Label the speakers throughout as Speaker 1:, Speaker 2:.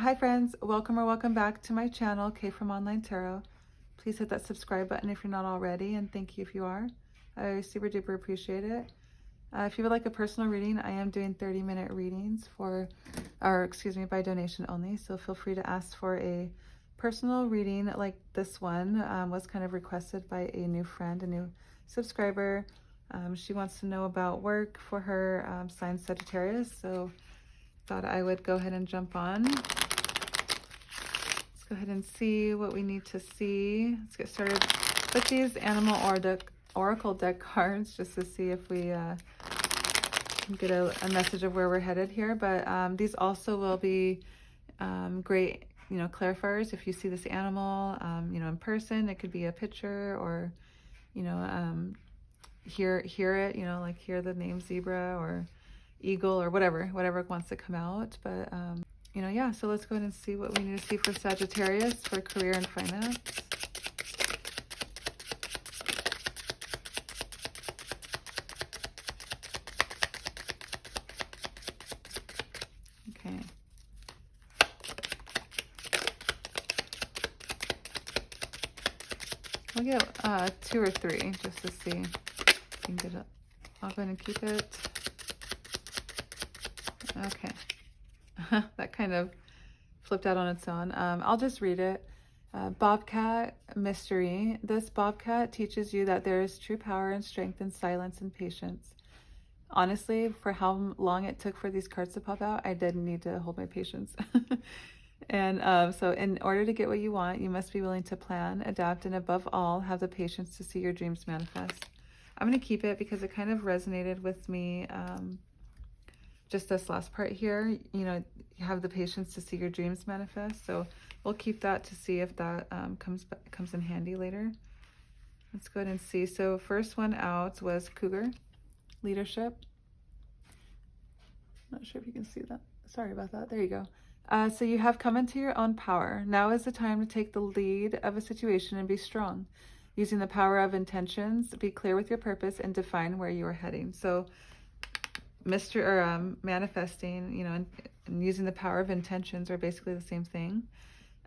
Speaker 1: Hi friends, welcome or welcome back to my channel, Kay from Online Tarot. Please hit that subscribe button if you're not already, and thank you if you are. I super duper appreciate it. If you would like a personal reading, I am doing 30-minute readings by donation only. So feel free to ask for a personal reading like this one. Was kind of requested by a new friend, a new subscriber. She wants to know about work for her, sign Sagittarius. So thought I would go ahead and jump on. Let's go ahead and see what we need to see. Let's get started with these animal oracle deck cards just to see if we can get a message of where we're headed here. But these also will be great, clarifiers if you see this animal, in person. It could be a picture, or, hear it, like hear the name zebra or eagle or whatever wants to come out. But yeah, so let's go ahead and see what we need to see for Sagittarius for career and finance. Okay. We'll get 2 or 3 just to see if we can get it. I'll go ahead and keep it. Okay. That kind of flipped out on its own. I'll just read it. Bobcat mystery. This bobcat teaches you that there is true power and strength in silence and patience. Honestly, for how long it took for these cards to pop out, I didn't need to hold my patience. And so in order to get what you want, you must be willing to plan, adapt, and above all, have the patience to see your dreams manifest. I'm going to keep it because it kind of resonated with me. Just this last part here, you have the patience to see your dreams manifest. So we'll keep that to see if that comes in handy later. Let's go ahead and see. So first one out was Cougar, leadership. Not sure if you can see that. Sorry about that. There you go. So you have come into your own power. Now is the time to take the lead of a situation and be strong. Using the power of intentions, be clear with your purpose and define where you are heading. So manifesting, and using the power of intentions are basically the same thing.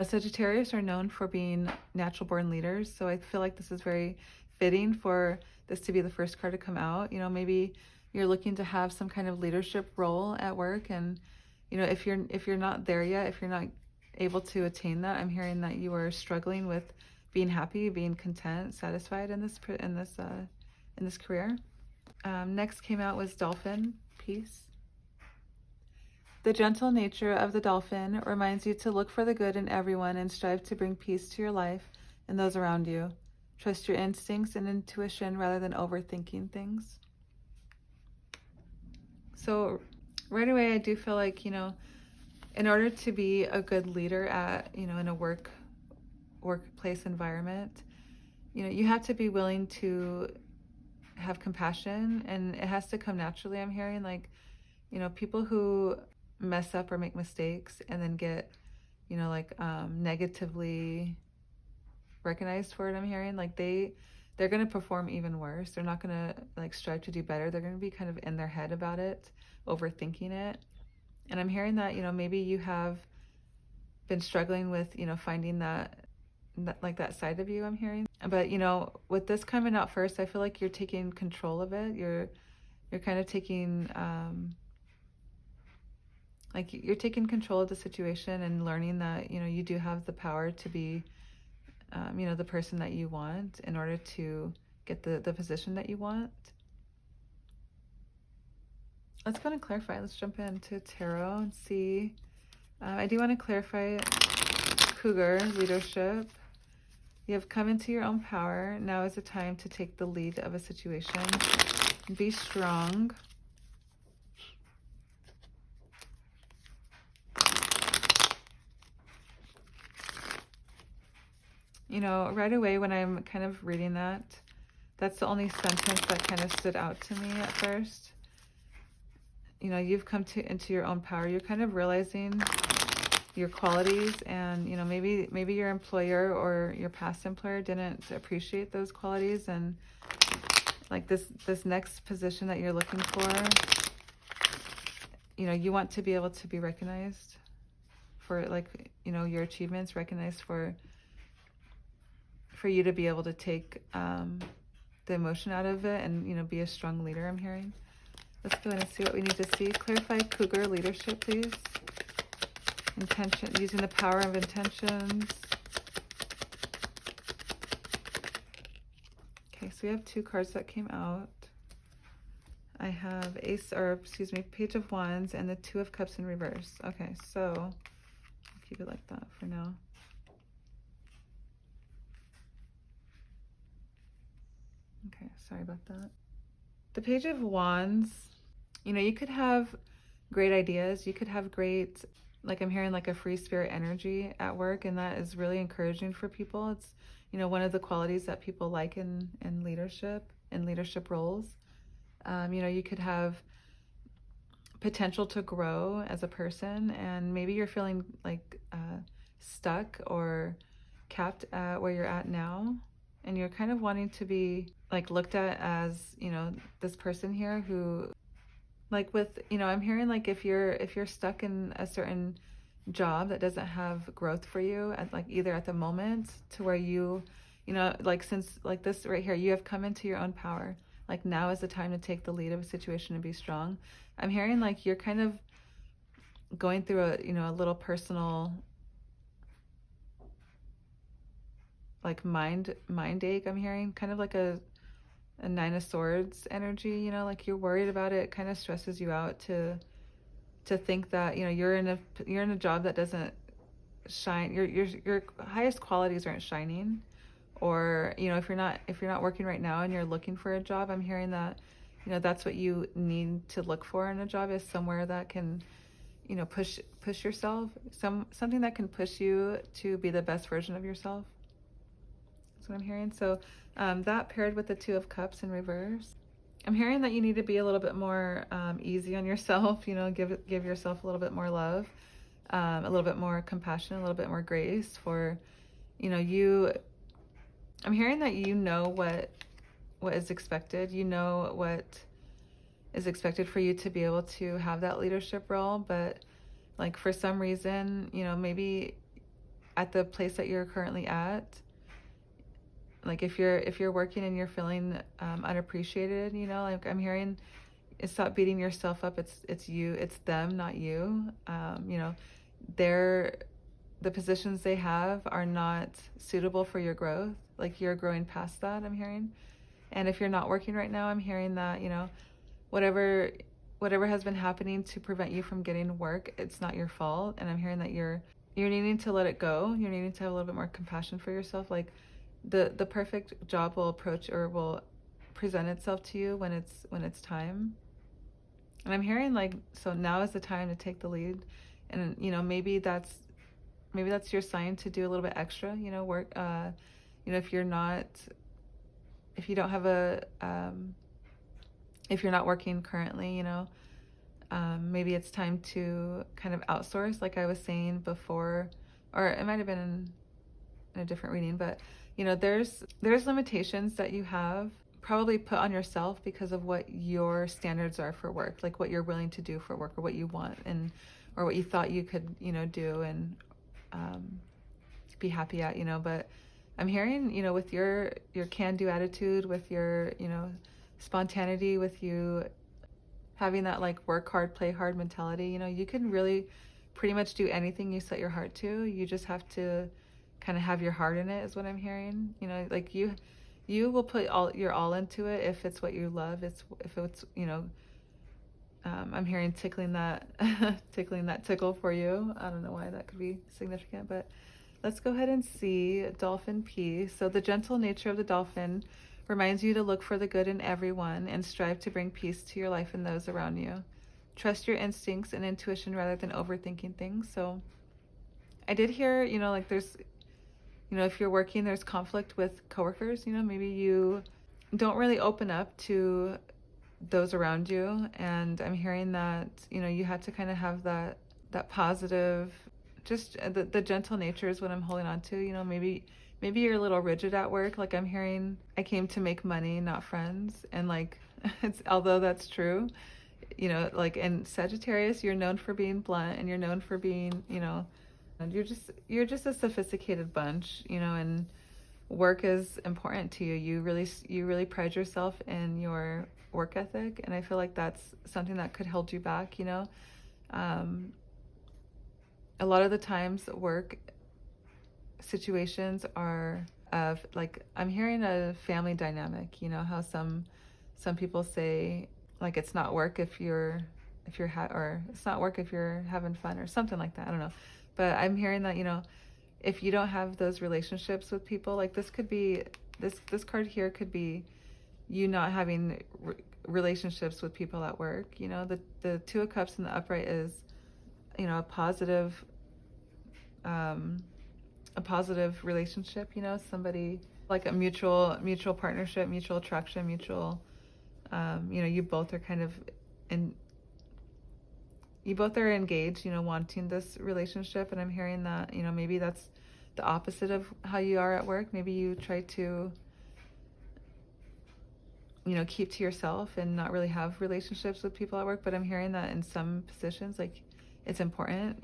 Speaker 1: Sagittarius are known for being natural born leaders. So I feel like this is very fitting for this to be the first card to come out. Maybe you're looking to have some kind of leadership role at work, and if you're not there yet, if you're not able to attain that, I'm hearing that you are struggling with being happy, being content, satisfied in this career. Next came out was Dolphin, peace. The gentle nature of the dolphin reminds you to look for the good in everyone and strive to bring peace to your life and those around you. Trust your instincts and intuition rather than overthinking things. So right away, I do feel like, in order to be a good leader at, in a workplace environment, you have to be willing to have compassion, and it has to come naturally. I'm hearing like, people who mess up or make mistakes and then get, negatively recognized for it. I'm hearing like they're going to perform even worse. They're not going to like strive to do better. They're going to be kind of in their head about it, overthinking it. And I'm hearing that, maybe you have been struggling with, finding that side of you, I'm hearing. But, with this coming out first, I feel like you're taking control of it. You're kind of taking, you're taking control of the situation and learning that, you do have the power to be, the person that you want in order to get the position that you want. Let's go and clarify. Let's jump into tarot and see. I do want to clarify Cougar, leadership. You have come into your own power. Now is the time to take the lead of a situation. Be strong. Right away when I'm kind of reading that, that's the only sentence that kind of stood out to me at first. You've come into your own power. You're kind of realizing your qualities, and maybe your employer or your past employer didn't appreciate those qualities, and like this next position that you're looking for, you want to be able to be recognized for like, you know, your achievements, recognized for you to be able to take the emotion out of it and, you know, be a strong leader, I'm hearing. Let's go ahead and see what we need to see. Clarify Cougar leadership, please. Intention, using the power of intentions. Okay, so we have 2 cards that came out. I have Page of Wands and the 2 of Cups in reverse. Okay, so I'll keep it like that for now. Okay, sorry about that. The Page of Wands, you know, you could have great ideas. You could have great, like I'm hearing like a free spirit energy at work, and that is really encouraging for people. It's, you know, one of the qualities that people like in leadership roles. You know, you could have potential to grow as a person, and maybe you're feeling like stuck or capped at where you're at now, and you're kind of wanting to be like looked at as, you know, this person here who, like with, you know, I'm hearing like if you're stuck in a certain job that doesn't have growth for you at like either at the moment to where you know, like since like this right here, you have come into your own power. Like now is the time to take the lead of a situation and be strong. I'm hearing like you're kind of going through a, you know, a little personal like mind ache. I'm hearing kind of like a 9 of Swords energy, you know, like you're worried about it. It kind of stresses you out to think that, you know, you're in a job that doesn't shine. Your highest qualities aren't shining. Or, you know, if you're not working right now and you're looking for a job, I'm hearing that, you know, that's what you need to look for in a job, is somewhere that can, you know, push yourself, something that can push you to be the best version of yourself. That's what I'm hearing. So that paired with the 2 of Cups in reverse, I'm hearing that you need to be a little bit more easy on yourself, you know, give yourself a little bit more love, a little bit more compassion, a little bit more grace for, you know, I'm hearing that you know what is expected. You know what is expected for you to be able to have that leadership role, but like for some reason, you know, maybe at the place that you're currently at, like if you're working and you're feeling unappreciated, you know, like I'm hearing, stop beating yourself up. It's you, it's them, not you. You know, the positions they have are not suitable for your growth. Like you're growing past that, I'm hearing. And if you're not working right now, I'm hearing that, you know, whatever has been happening to prevent you from getting work, it's not your fault. And I'm hearing that you're needing to let it go. You're needing to have a little bit more compassion for yourself. Like the perfect job will approach or will present itself to you when it's time. And I'm hearing like, so now is the time to take the lead. And, you know, maybe that's your sign to do a little bit extra, you know, work, you know, if you're not working currently, you know, maybe it's time to kind of outsource, like I was saying before, or it might have been in a different reading, but, you know, there's limitations that you have probably put on yourself because of what your standards are for work, like what you're willing to do for work or what you want or what you thought you could, you know, do and be happy at, you know. But I'm hearing, you know, with your can-do attitude, with your, you know, spontaneity, with you having that like work hard, play hard mentality, you know, you can really pretty much do anything you set your heart to. You just have to kind of have your heart in it, is what I'm hearing. You know, like you will put your all into it if it's what you love. If it's, you know, I'm hearing tickling that tickle for you. I don't know why that could be significant, but let's go ahead and see dolphin peace. So the gentle nature of the dolphin reminds you to look for the good in everyone and strive to bring peace to your life and those around you. Trust your instincts and intuition rather than overthinking things. So I did hear, you know, like there's, you know, if you're working, there's conflict with coworkers, you know, maybe you don't really open up to those around you. And I'm hearing that, you know, you had to kind of have that positive, just the gentle nature is what I'm holding on to. You know, maybe you're a little rigid at work. Like I'm hearing, I came to make money, not friends. And like, although that's true, you know, like in Sagittarius, you're known for being blunt and you're known for being, you know, And you're just a sophisticated bunch, and work is important to you. You really pride yourself in your work ethic, and I feel like that's something that could hold you back. Um, a lot of the times work situations are of, like, I'm hearing a family dynamic, how some people say, like, it's not work or it's not work if you're having fun or something like that. I don't know. But I'm hearing that, if you don't have those relationships with people, like, this card here could be you not having relationships with people at work. The Two of Cups in the upright is, a um, positive relationship, somebody like a mutual partnership, mutual attraction, mutual, you both are kind of in, you both are engaged, wanting this relationship. And I'm hearing that, maybe that's the opposite of how you are at work. Maybe you try to, keep to yourself and not really have relationships with people at work. But I'm hearing that in some positions, like, it's important.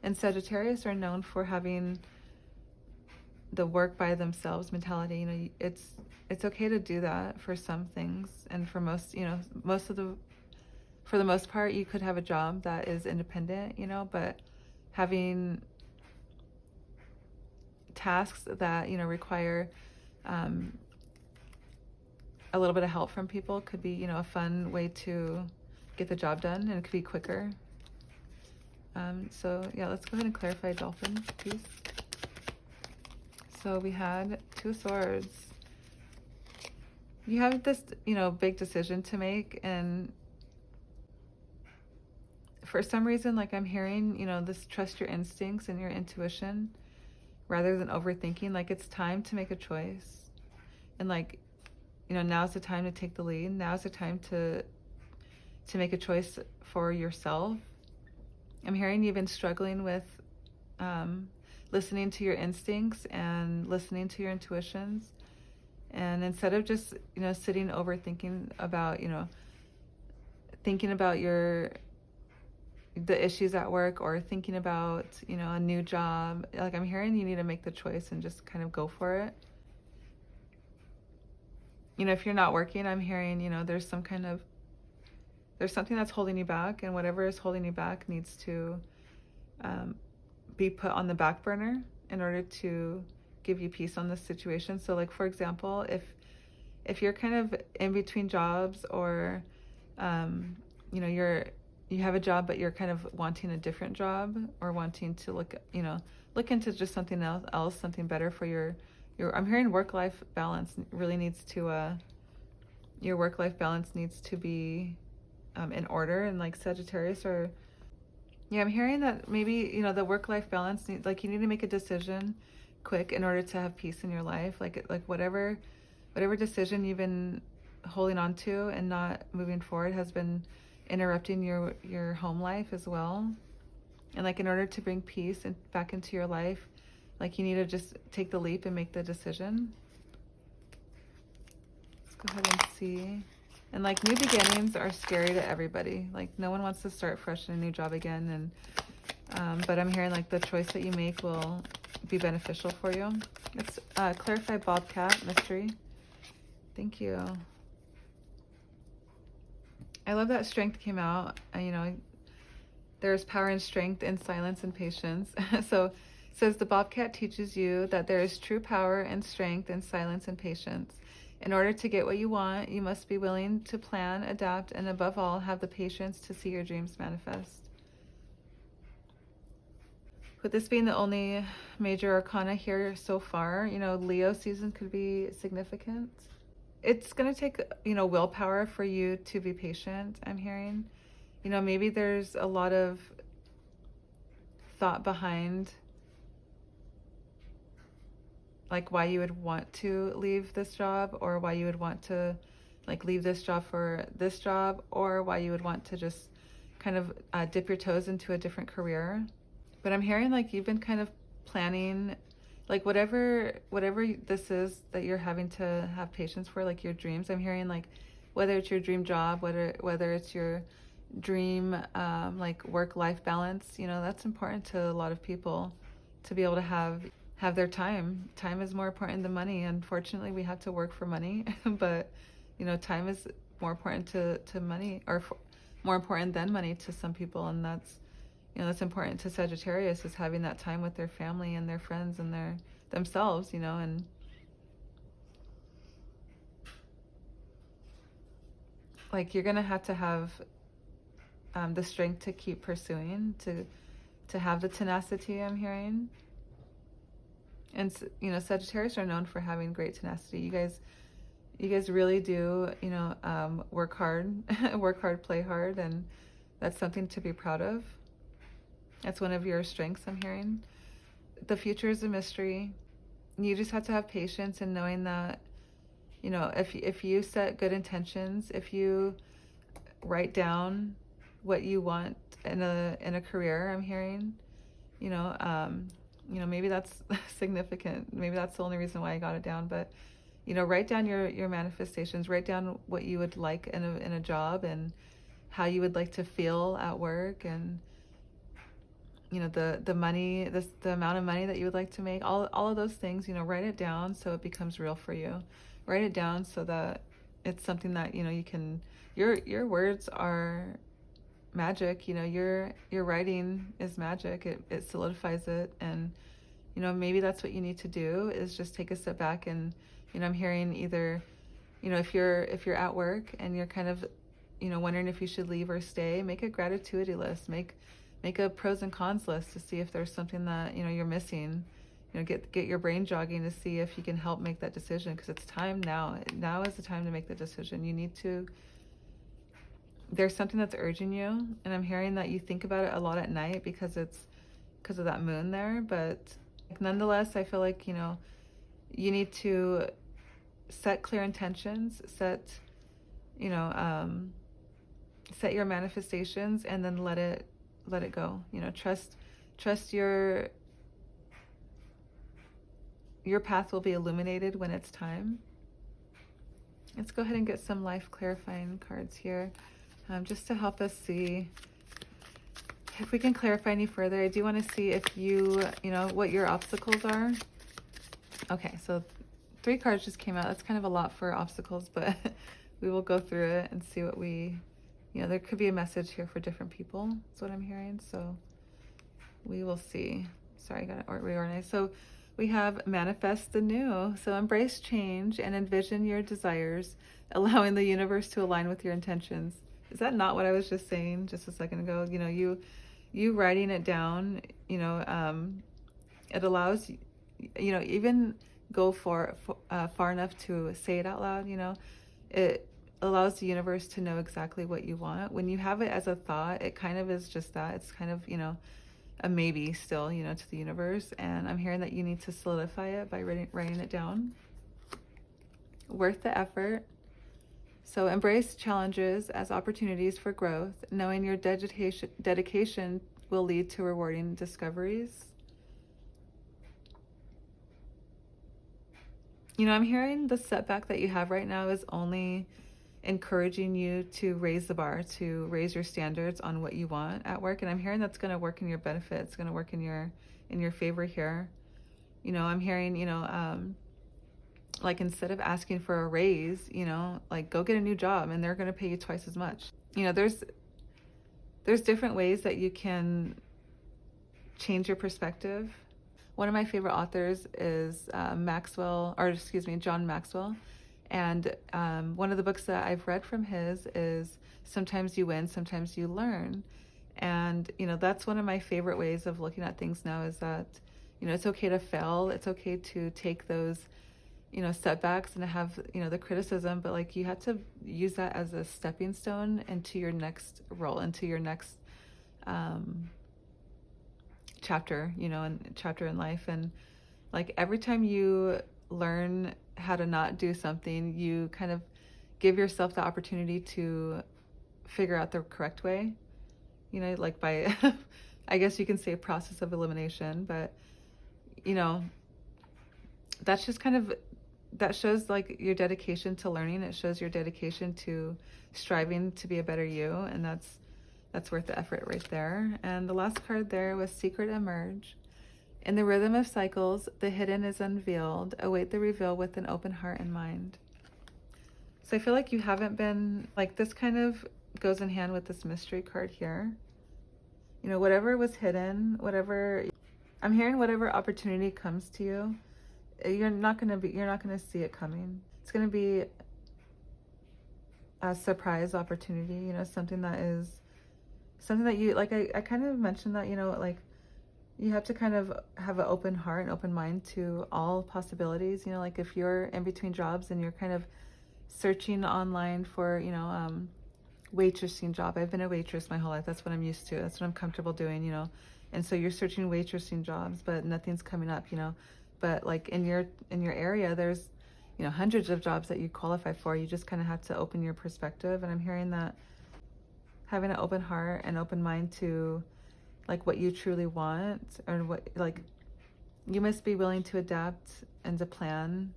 Speaker 1: And Sagittarius are known for having the work by themselves mentality. It's okay to do that for some things, and for for the most part, you could have a job that is independent, but having tasks that require a little bit of help from people could be a fun way to get the job done, and it could be quicker. So yeah, let's go ahead and clarify Dolphin, please. So we had Two of Swords. You have this, big decision to make, and for some reason, like, I'm hearing, this trust your instincts and your intuition rather than overthinking. Like, it's time to make a choice. And, like, now's the time to take the lead. Now's the time to make a choice for yourself. I'm hearing you've been struggling with listening to your instincts and listening to your intuitions. And instead of just, sitting overthinking about, thinking about the issues at work, or thinking about, a new job, like, I'm hearing you need to make the choice and just kind of go for it. If you're not working, I'm hearing, there's something that's holding you back, and whatever is holding you back needs to be put on the back burner in order to give you peace on this situation. So, like, for example, if you're kind of in between jobs, or you have a job but you're kind of wanting a different job, or wanting to look into just something else, something better for your I'm hearing work-life balance really needs to your work-life balance needs to be in order. And, like, Sagittarius, or yeah, I'm hearing that maybe the work-life balance like, you need to make a decision quick in order to have peace in your life. Like whatever decision you've been holding on to and not moving forward has been interrupting your home life as well. And, like, in order to bring peace back into your life, like, you need to just take the leap and make the decision. Let's go ahead and see. And, like, new beginnings are scary to everybody. Like, no one wants to start fresh in a new job again. And but I'm hearing, like, the choice that you make will be beneficial for you. Let's clarify Bobcat mystery. Thank you. I love that strength came out. There's power and strength in silence and patience. So it says the Bobcat teaches you that there is true power and strength in silence and patience. In order to get what you want, you must be willing to plan, adapt, and above all, have the patience to see your dreams manifest. With this being the only major arcana here so far, Leo season could be significant. It's going to take, willpower for you to be patient, I'm hearing. Maybe there's a lot of thought behind, like, why you would want to leave this job, or why you would want to, like, leave this job for this job, or why you would want to just kind of dip your toes into a different career. But I'm hearing, like, you've been kind of planning, like, whatever this is that you're having to have patience for, like, your dreams. I'm hearing, like, whether it's your dream job, whether it's your dream like work-life balance, that's important to a lot of people. to be able to have their time. Time is more important than money. Unfortunately, we have to work for money, but time is more important to money, or more important than money to some people, and that's important to Sagittarius, is having that time with their family and their friends and themselves, and like you're gonna have to have the strength to keep pursuing, to have the tenacity, I'm hearing. And Sagittarius are known for having great tenacity. You guys really do, work hard, work hard, play hard, and that's something to be proud of. That's one of your strengths, I'm hearing. The future is a mystery. You just have to have patience in knowing that, if you set good intentions, if you write down what you want in a career, I'm hearing, maybe that's significant. Maybe that's the only reason why I got it down. But, write down your manifestations. Write down what you would like in a job, and how you would like to feel at work, and the money, the amount of money that you would like to make. All of those things. Write it down so it becomes real for you. Write it down so that it's something that you can. Your words are magic. Your writing is magic. It solidifies it, and maybe that's what you need to do, is just take a step back. And I'm hearing either if you're at work and you're kind of wondering if you should leave or stay, make a gratitude list, make a pros and cons list to see if there's something that you're missing. Get your brain jogging to see if you can help make that decision, because it's time now. Now is the time to make the decision. You need to. There's something that's urging you, and I'm hearing that you think about it a lot at night because of that moon there. But nonetheless, I feel like you need to set clear intentions, set your manifestations, and then let it go. Trust your path will be illuminated when it's time. Let's go ahead and get some life clarifying cards here, just to help us see if we can clarify any further. I do want to see if what your obstacles are. Okay, so 3 cards just came out. That's kind of a lot for obstacles, but we will go through it and see what there could be a message here for different people. That's what I'm hearing. So we will see. Sorry, I got to reorganize. So we have manifest the new. So embrace change and envision your desires, allowing the universe to align with your intentions. Is that not what I was just saying just a second ago? You writing it down, it allows, even go far enough to say it out loud. It allows the universe to know exactly what you want. When you have it as a thought, it kind of is just that. It's kind of, a maybe still, to the universe. And I'm hearing that you need to solidify it by writing it down. Worth the effort. So embrace challenges as opportunities for growth, knowing your dedication will lead to rewarding discoveries. I'm hearing the setback that you have right now is only encouraging you to raise the bar, to raise your standards on what you want at work. And I'm hearing that's going to work in your benefit. It's going to work in your favor here. I'm hearing, like, instead of asking for a raise, like, go get a new job and they're going to pay you twice as much. There's different ways that you can change your perspective. One of my favorite authors is John Maxwell. And one of the books that I've read from his is Sometimes You Win, Sometimes You Learn. And, that's one of my favorite ways of looking at things now, is that, it's okay to fail. It's okay to take those, setbacks and to have, the criticism, but like, you have to use that as a stepping stone into your next role, into your next chapter, and chapter in life. And like, every time you learn how to not do something, you kind of give yourself the opportunity to figure out the correct way, like by, I guess you can say, a process of elimination. But, that's just kind of, that shows like your dedication to learning. It shows your dedication to striving to be a better you. And that's worth the effort right there. And the last card there was Secret Emerge. In the rhythm of cycles, the hidden is unveiled. Await the reveal with an open heart and mind. So I feel like you haven't been, like, this kind of goes in hand with this mystery card here. You know, whatever was hidden, whatever, I'm hearing whatever opportunity comes to you, you're not going to see it coming. It's going to be a surprise opportunity, you know, something that you, like, I kind of mentioned that, you know, like, you have to kind of have an open heart and open mind to all possibilities. You know, like if you're in between jobs and you're kind of searching online for, you know, waitressing job. I've been a waitress my whole life. That's what I'm used to. That's what I'm comfortable doing, you know. And so you're searching waitressing jobs, but nothing's coming up, you know. But like in your area, there's, you know, hundreds of jobs that you qualify for. You just kind of have to open your perspective. And I'm hearing that having an open heart and open mind to like what you truly want, or what, like, you must be willing to adapt and to plan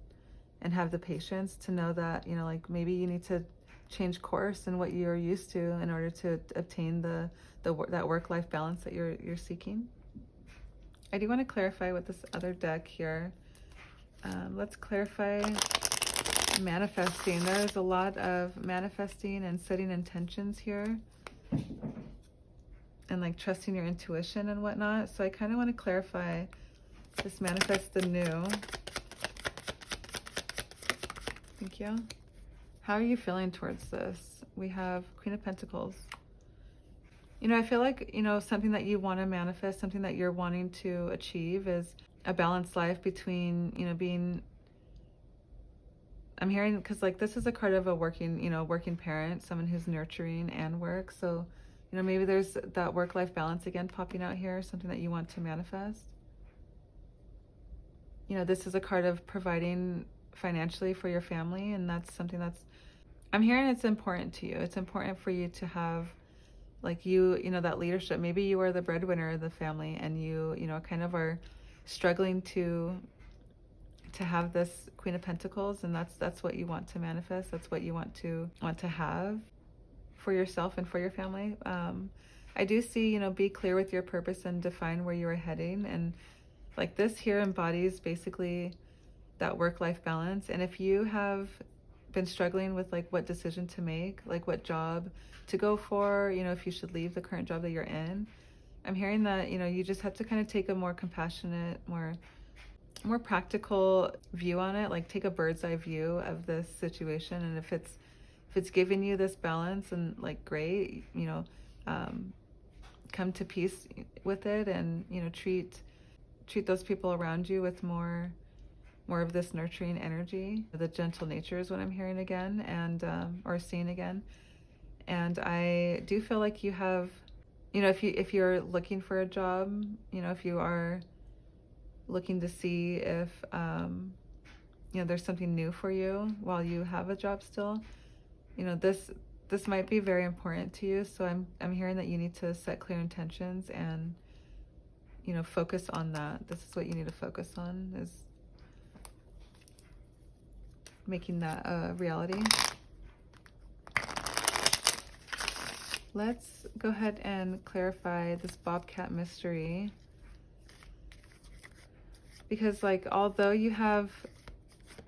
Speaker 1: and have the patience to know that, you know, like maybe you need to change course in what you're used to in order to obtain that work-life balance that you're seeking. I do want to clarify with this other deck here. Let's clarify manifesting. There's a lot of manifesting and setting intentions here, and like trusting your intuition and whatnot. So I kind of want to clarify this manifest the new. Thank you. How are you feeling towards this? We have Queen of Pentacles. You know, I feel like, you know, something that you want to manifest, something that you're wanting to achieve is a balanced life between, you know, being, I'm hearing, because like this is a card of a working, you know, working parent, someone who's nurturing and work. So, you know, maybe there's that work-life balance again popping out here, something that you want to manifest. You know, this is a card of providing financially for your family, and that's something that's, I'm hearing it's important to you. It's important for you to have, like, you know, that leadership. Maybe you are the breadwinner of the family, and you know, kind of are struggling to have this Queen of Pentacles, and that's what you want to manifest. That's what you want to have for yourself and for your family. I do see, you know, be clear with your purpose and define where you are heading. And like this here embodies basically that work-life balance. And if you have been struggling with like what decision to make, like what job to go for, you know, if you should leave the current job that you're in, I'm hearing that, you know, you just have to kind of take a more compassionate, more practical view on it. Like take a bird's eye view of this situation. And if it's giving you this balance, and like, great, you know, come to peace with it, and, you know, treat those people around you with more of this nurturing energy. The gentle nature is what I'm hearing again, and or seeing again. And I do feel like you have, you know, if you're looking for a job, you know, if you are looking to see if you know, there's something new for you while you have a job still, you know, this might be very important to you. So I'm hearing that you need to set clear intentions and, you know, focus on that. This is what you need to focus on, is making that a reality. Let's go ahead and clarify this Bobcat mystery. Because like, although you have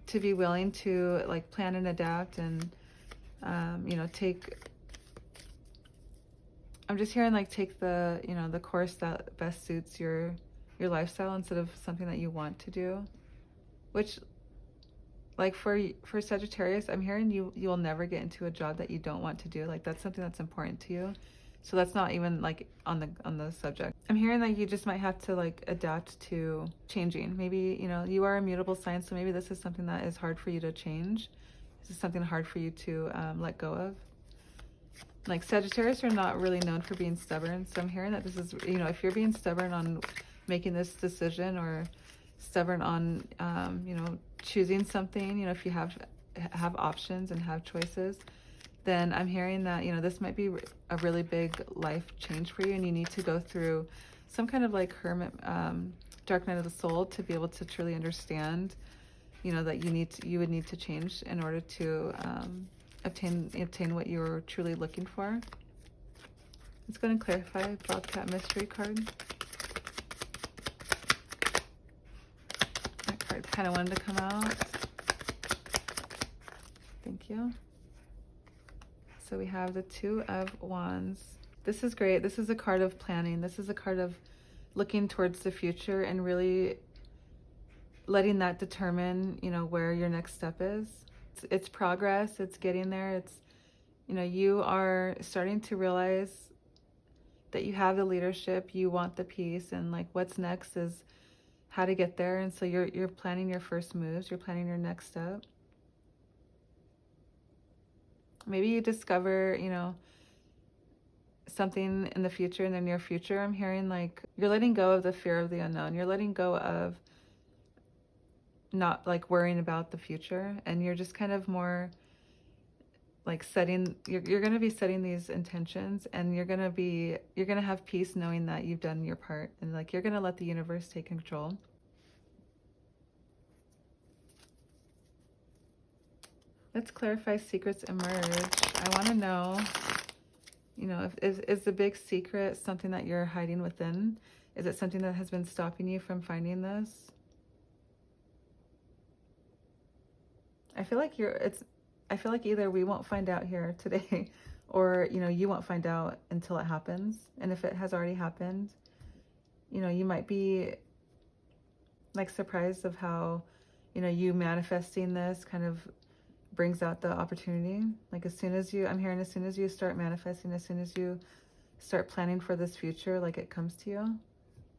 Speaker 1: to be willing to like plan and adapt and you know, I'm just hearing like take the, you know, the course that best suits your lifestyle instead of something that you want to do. Which, like for Sagittarius, I'm hearing you'll never get into a job that you don't want to do. Like that's something that's important to you. So that's not even like on the subject. I'm hearing that you just might have to like adapt to changing. Maybe, you know, you are a mutable sign, so maybe this is something that is hard for you to change. This is something hard for you to let go of. Like Sagittarius are not really known for being stubborn. So I'm hearing that this is, you know, if you're being stubborn on making this decision, or stubborn on, you know, choosing something, you know, if you have options and have choices, then I'm hearing that, you know, this might be a really big life change for you, and you need to go through some kind of like hermit, dark night of the soul to be able to truly understand, you know, that you would need to change in order to obtain what you're truly looking for. Let's go and clarify Bobcat mystery card. kind of wanted to come out. Thank you. So we have the Two of Wands. This is great. This is a card of planning. This is a card of looking towards the future and really letting that determine, you know, where your next step is. It's progress. It's getting there. It's, you know, you are starting to realize that you have the leadership, you want the peace, and like what's next is how to get there. And so you're planning your first moves. You're planning your next step. Maybe you discover, you know, something in the future, in the near future. I'm hearing like you're letting go of the fear of the unknown. You're letting go of not like worrying about the future, and you're just kind of more like setting, you're going to be setting these intentions, and you're going to have peace knowing that you've done your part, and like you're going to let the universe take control. Let's clarify secrets emerge. I want to know, you know, is the big secret something that you're hiding within? Is it something that has been stopping you from finding this? I feel like either we won't find out here today, or, you know, you won't find out until it happens. And if it has already happened, you know, you might be like surprised of how, you know, you manifesting this kind of brings out the opportunity. Like as soon as you start manifesting, as soon as you start planning for this future, like it comes to you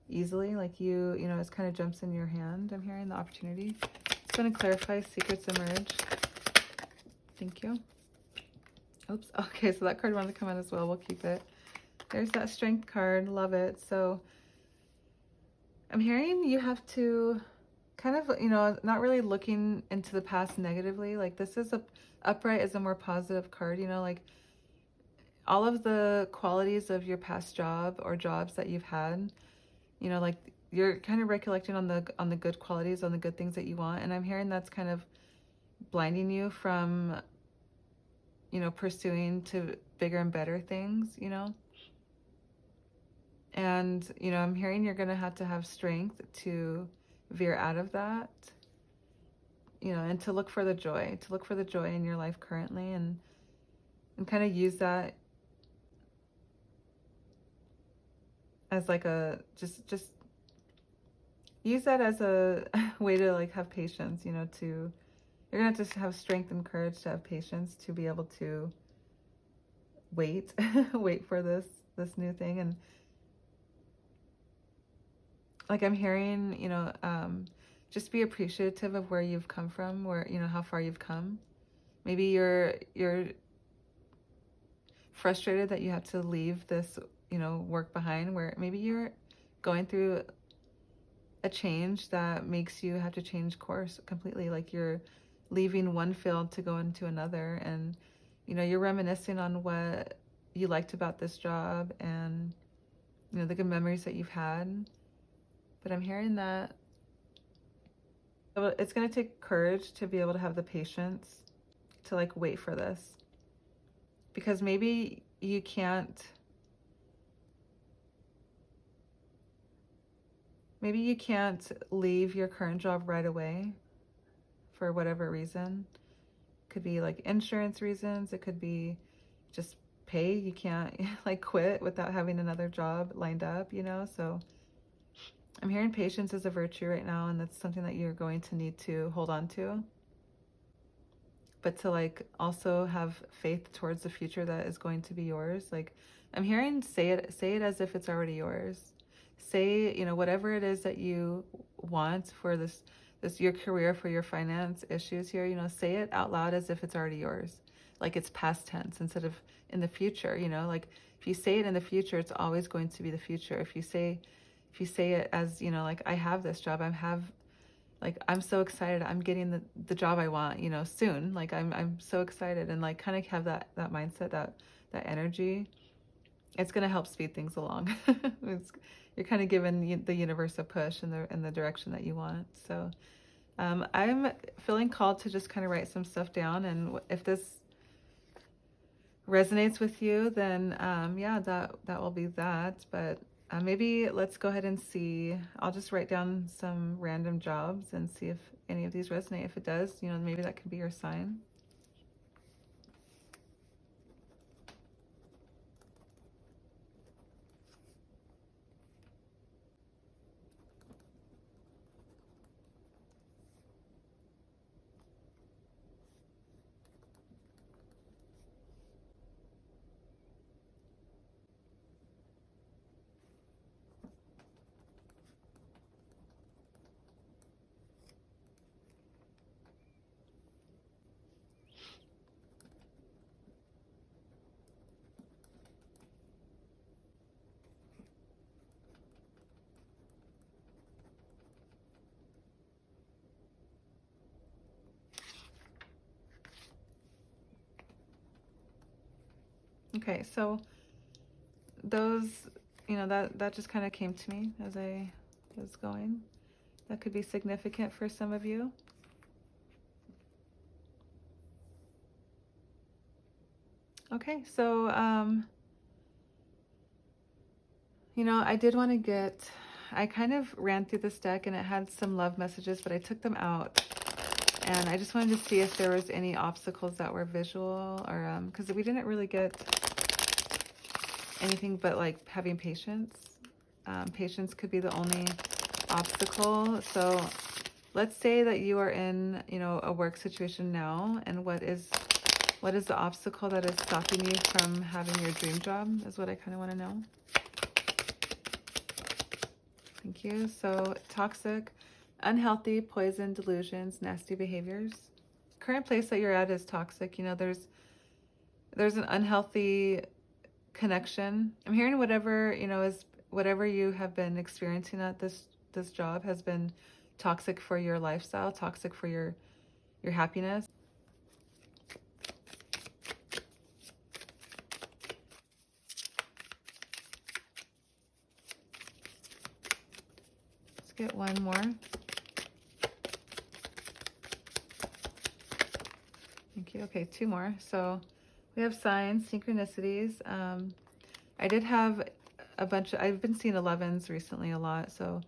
Speaker 1: easily, like you know, it kind of jumps in your hand. I'm hearing the opportunity. It's going to clarify secrets emerge. Thank you. Oops. Okay, so that card wanted to come out as well. We'll keep it. There's that strength card. Love it. So I'm hearing you have to kind of, you know, not really looking into the past negatively. Like this is upright is a more positive card, you know, like all of the qualities of your past job or jobs that you've had, you know, like you're kind of recollecting on the good qualities, on the good things that you want. And I'm hearing that's kind of blinding you from, you know, pursuing to bigger and better things, you know. And, you know, I'm hearing you're going to have strength to veer out of that, you know, and to look for the joy in your life currently, and kind of use that as like a, just use that as a way to like have patience, you know, to, you're going to just have strength and courage to have patience to be able to wait, wait for this new thing. And like I'm hearing, you know, just be appreciative of where you've come from, where, you know, how far you've come. Maybe you're frustrated that you have to leave this, you know, work behind, where maybe you're going through a change that makes you have to change course completely. Like you're leaving one field to go into another, and, you know, you're reminiscing on what you liked about this job and, you know, the good memories that you've had. But I'm hearing that it's going to take courage to be able to have the patience to like wait for this, because maybe you can't leave your current job right away for whatever reason. Could be like insurance reasons, it could be just pay. You can't like quit without having another job lined up, you know. So I'm hearing patience is a virtue right now, and that's something that you're going to need to hold on to. But to like also have faith towards the future that is going to be yours. Like I'm hearing say it as if it's already yours. Say, you know, whatever it is that you want for this your career, for your finance issues here, you know, say it out loud as if it's already yours. Like it's past tense instead of in the future, you know. Like if you say it in the future, it's always going to be the future. If you say it as, you know, like I have this job, I'm so excited, I'm getting the job I want, you know, soon. Like I'm so excited, and like kind of have that mindset, that energy. It's going to help speed things along. You're kind of giving the universe a push in the direction that you want. So I'm feeling called to just kind of write some stuff down, and if this resonates with you, then yeah, that will be that. But Maybe let's go ahead and see. I'll just write down some random jobs and see if any of these resonate. If it does, you know, maybe that could be your sign. Okay, so those, you know, that just kind of came to me as I was going. That could be significant for some of you. Okay, so you know, I did want to get, I kind of ran through this deck and it had some love messages, but I took them out. And I just wanted to see if there was any obstacles that were visual, or because we didn't really get anything but like having patience. Patience could be the only obstacle. So let's say that you are in, you know, a work situation now, and what is the obstacle that is stopping you from having your dream job is what I kind of want to know. Thank you. So toxic, unhealthy, poison, delusions, nasty behaviors. Current place that you're at is toxic. You know, there's an unhealthy connection. I'm hearing whatever, you know, is whatever you have been experiencing at this job has been toxic for your lifestyle, toxic for your happiness. Let's get one more. Thank you. Okay, two more. So we have signs, synchronicities. I did have a bunch of, I've been seeing 11s recently a lot, so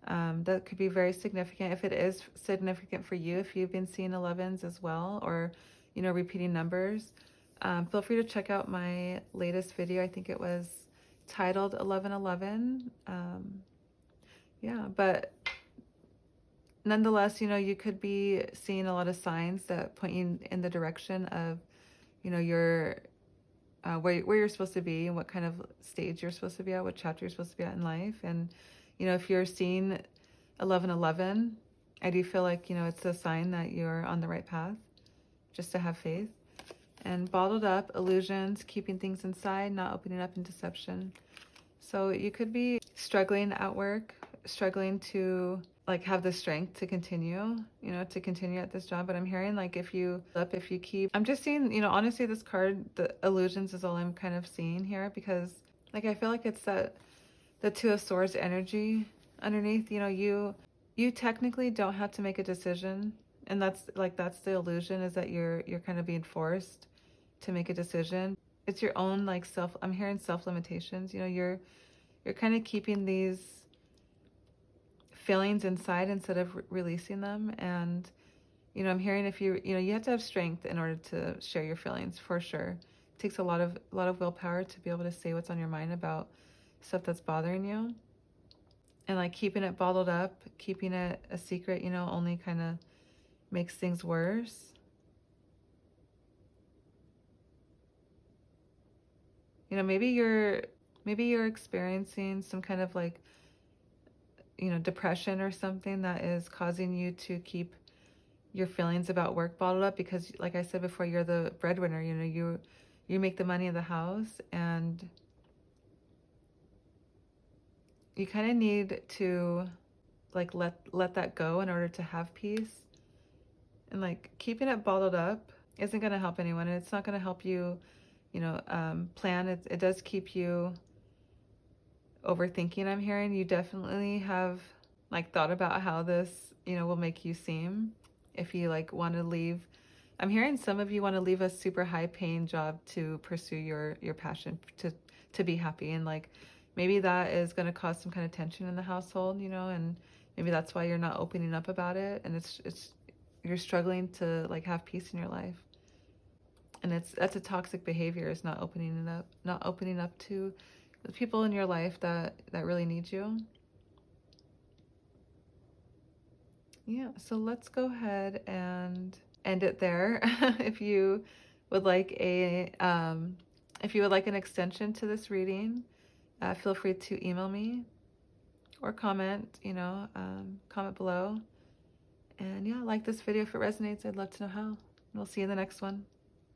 Speaker 1: that could be very significant. If it is significant for you, if you've been seeing 11s as well, or, you know, repeating numbers, feel free to check out my latest video. I think it was titled 1111. Yeah, but nonetheless, you know, you could be seeing a lot of signs that point you in the direction of, you know, your where you're supposed to be and what kind of stage you're supposed to be at, what chapter you're supposed to be at in life. And, you know, if you're seeing 1111, I do feel like, you know, it's a sign that you're on the right path, just to have faith. And bottled up, illusions, keeping things inside, not opening up in deception. So you could be struggling at work, struggling to like have the strength to continue, you know, to continue at this job. But I'm hearing like if you keep, I'm just seeing, you know, honestly, this card, the illusions is all I'm kind of seeing here, because like I feel like it's that the Two of Swords energy underneath. You know, you technically don't have to make a decision, and that's the illusion, is that you're kind of being forced to make a decision. It's your own like self, I'm hearing self limitations. You know, you're kind of keeping these feelings inside instead of releasing them. And, you know, I'm hearing if you know, you have to have strength in order to share your feelings, for sure. It takes a lot of willpower to be able to say what's on your mind about stuff that's bothering you. And like keeping it bottled up, keeping it a secret, you know, only kind of makes things worse. You know, maybe you're experiencing some kind of like, you know, depression or something that is causing you to keep your feelings about work bottled up, because like I said before, you're the breadwinner. You know, you make the money in the house, and you kind of need to like let that go in order to have peace. And like keeping it bottled up isn't going to help anyone, and it's not going to help you, you know, plan. It does keep you overthinking. I'm hearing you definitely have like thought about how this, you know, will make you seem if you like want to leave. I'm hearing some of you want to leave a super high paying job to pursue your passion, to be happy. And like maybe that is going to cause some kind of tension in the household, you know, and maybe that's why you're not opening up about it, and it's you're struggling to like have peace in your life. And that's a toxic behavior, is not opening it up, not opening up to the people in your life that really need you. Yeah, so let's go ahead and end it there. If you would like if you would like an extension to this reading, feel free to email me or comment, you know, comment below. And yeah, like this video if it resonates. I'd love to know how. And we'll see you in the next one.